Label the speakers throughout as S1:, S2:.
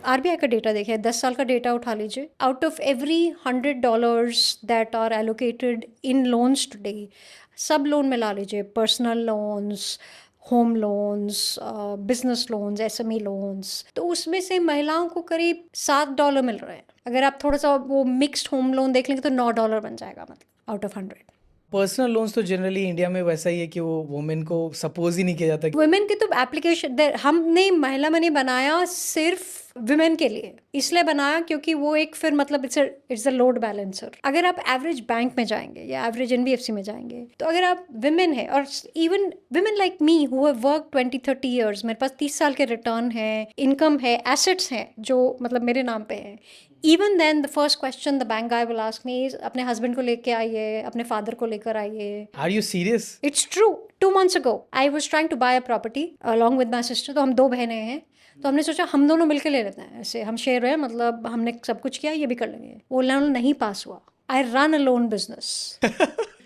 S1: RBI का data देखिए, 10 साल का डेटा उठा लीजिए, out of every $100 that are allocated in loans today, सब लोन मिला लीजिए, personal loans, home loans, business loans, SME loans, तो उसमें से महिलाओं को करीब $7 मिल रहे हैं। अगर आप थोड़ा सा वो मिक्स्ड होम लोन देख लेंगे तो $9 बन जाएगा, मतलब आउट ऑफ 100।
S2: पर्सनल लोन्स तो जनरली इंडिया में वैसा ही है कि वो वुमेन को सपोज ही नहीं किया जाता।
S1: वुमेन की तो एप्लीकेशन हमने महिला मनी बनाया सिर्फ वुमेन के लिए, इसलिए बनाया क्योंकि वो एक फिर मतलब इट्स अ लोड बैलेंसर। अगर आप एवरेज बैंक में जाएंगे या एवरेज एनबीएफसी में जाएंगे, तो अगर आप वुमेन है, और even women like me who have work 20-30 years, मेरे पास 30 साल के रिटर्न है, इनकम है, एसेट्स हैं जो मतलब मेरे नाम पे है, even then the first question the bank guy will ask me is अपने हस्बैंड को लेके आइए, अपने फादर को लेकर आइए।
S2: Are you serious?
S1: It's true. 2 months ago, I was trying to buy a property along with my sister. तो हम 2 बहनें हैं, तो हमने सोचा हम दोनों मिलकर ले लेते हैं, ऐसे हम शेयर हैं, मतलब हमने सब कुछ किया, ये भी कर लेंगे। वो लोन नहीं पास हुआ। I run a loan business.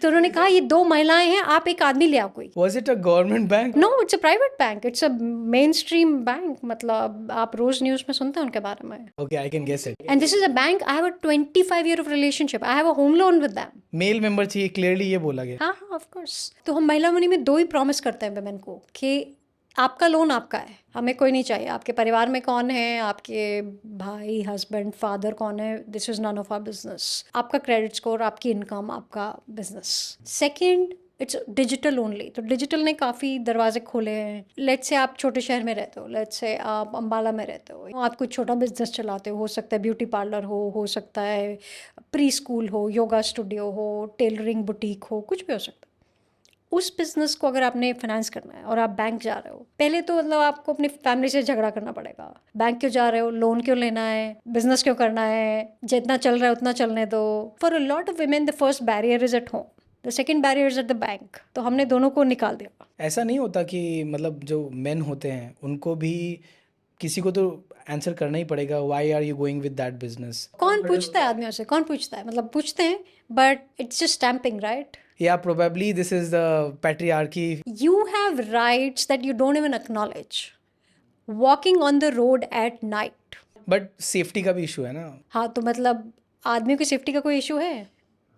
S1: तो उन्होंने कहा ये 2 महिलाएं हैं, आप एक आदमी ले आओ कोई।
S2: Was it a government bank?
S1: No, it's a private bank. It's a mainstream bank. मतलब आप रोज न्यूज़ में सुनते हैं उनके बारे में।
S2: Okay, I can guess it.
S1: And this is a bank. I have a 25 year of relationship. I have a home loan with them.
S2: Male member चाहिए, clearly ये बोला गया।
S1: हाँ हाँ, ऑफ कोर्स। तो हम महिला मनी में 2 ही प्रॉमिस करते हैं वुमेन को कि आपका लोन आपका है, हमें कोई नहीं चाहिए। आपके परिवार में कौन है, आपके भाई, हस्बैंड, फादर कौन है, this is none of our business. आपका क्रेडिट स्कोर, आपकी इनकम, आपका business. Second, it's digital only. तो डिजिटल ने काफ़ी दरवाजे खोले हैं। लेट्स से आप छोटे शहर में रहते हो, लेट्स से आप अम्बाला में रहते हो, आप कुछ छोटा बिजनेस चलाते हो सकता है ब्यूटी पार्लर हो सकता है प्री स्कूल हो, योगा स्टूडियो हो, टेलरिंग बुटीक हो, कुछ भी हो सकता है। उस बिजनेस को अगर आपने फाइनेंस करना है और आप बैंक जा रहे हो, पहले तो मतलब आपको अपनी फैमिली से झगड़ा करना पड़ेगा। बैंक क्यों जा रहे हो, लोन क्यों लेना है, बिजनेस क्यों करना है, जितना चल रहा है उतना चलने दो। For a lot of women the first barrier is at home, the second barrier is at the bank. तो हमने दोनों को निकाल दिया।
S2: ऐसा नहीं होता कि मतलब जो मेन होते हैं उनको भी किसी को तो आंसर करना ही पड़ेगा, why are you going with that business?
S1: कौन पूछता है आदमियों से, कौन पूछता है, मतलब पूछते हैं but it's just stamping, right?
S2: Yeah, probably this is the patriarchy.
S1: You have rights that you don't even acknowledge. Walking on the road at night.
S2: But safety का भी इशू है ना।
S1: हाँ, तो मतलब आदमियों की सेफ्टी का कोई इशू है?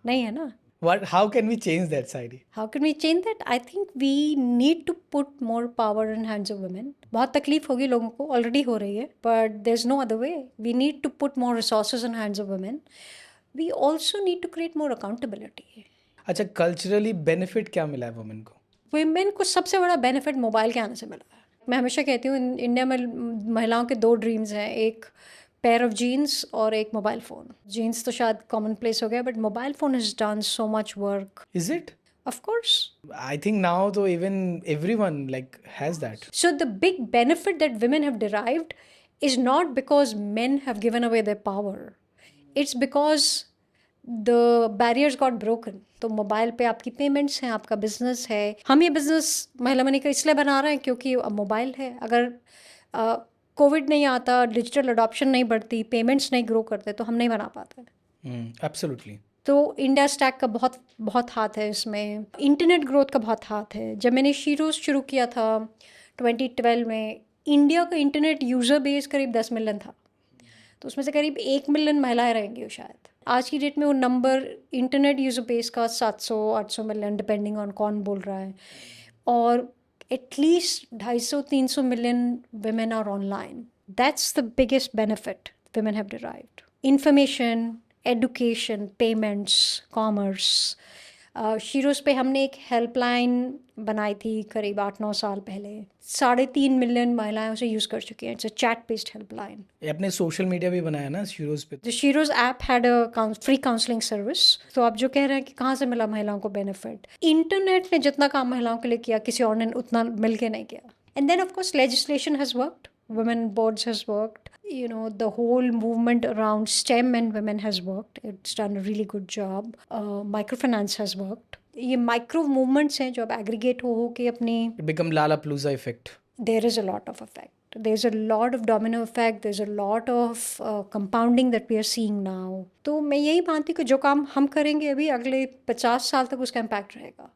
S1: नहीं है ना।
S2: What? How can we change that side?
S1: How can we change that? I think we need to put more power in hands of women. बहुत तकलीफ होगी लोगों को, ऑलरेडी हो रही है, but there's no other way. We need to put more resources in hands of women. We also need to create more accountability.
S2: अच्छा, culturally benefit क्या मिला है वुमेन को?
S1: वुमेन को सबसे बड़ा बेनिफिट मोबाइल के आने से मिला है। मैं हमेशा कहती हूँ इंडिया में महिलाओं के 2 ड्रीम्स हैं, एक पेयर ऑफ जीन्स और एक मोबाइल फ़ोन। जीन्स तो शायद कॉमन प्लेस हो गया, but mobile phone has done so much work.
S2: Is it?
S1: Of course.
S2: I think now though even everyone like has that.
S1: So the big benefit that women have derived is not because men have given away their power. It's because the barriers got broken. तो mobile पे आपकी payments हैं, आपका business है। हम ये business महिला money का इसलिए बना रहे हैं क्योंकि अब मोबाइल है। अगर कोविड नहीं आता, डिजिटल अडॉप्शन नहीं बढ़ती, पेमेंट्स नहीं ग्रो करते, तो हम नहीं बना पाते।
S2: Absolutely.
S1: तो इंडिया स्टैक का बहुत बहुत हाथ है इसमें, इंटरनेट ग्रोथ का बहुत हाथ है। जब मैंने शीरोज़ शुरू किया था 2012 में, इंडिया का इंटरनेट यूज़र बेस करीब 10 मिलियन था, तो उसमें से करीब 1 मिलियन महिलाएं रहेंगी शायद। आज की डेट में वो नंबर इंटरनेट यूज़र बेस का 700-800 मिलियन, डिपेंडिंग ऑन कौन बोल रहा है, और at least 250-300 million women are online. That's the biggest benefit women have derived. Information, education, payments, commerce. Sheroes पे हमने एक हेल्पलाइन बनाई थी करीब 8-9 साल पहले। 3.5 मिलियन महिलाएं उसे यूज़ कर चुकी हैं। It's a chat based helpline.
S2: आपने सोशल मीडिया भी बनाया ना शीरोज पे?
S1: The Sheroes app had a free counselling service. तो आप जो कह रहे हैं कि कहाँ से मिला महिलाओं को बेनिफिट, इंटरनेट ने जितना काम महिलाओं के लिए किया किसी और ने उतना मिल के नहीं किया। And then of course legislation has worked, women boards has worked, the whole movement around STEM and women has worked. It's done a really good job. Microfinance has worked. ये माइक्रो मूवमेंट्स हैं जो अब aggregate हो के अपनी
S2: It become Lollapalooza effect.
S1: there is a lot of effect. There's a lot of domino effect. There's a lot of compounding that we are seeing now. तो मैं यही मानती हूँ कि जो काम हम करेंगे अभी, अगले 50 साल तक उसका इम्पैक्ट रहेगा।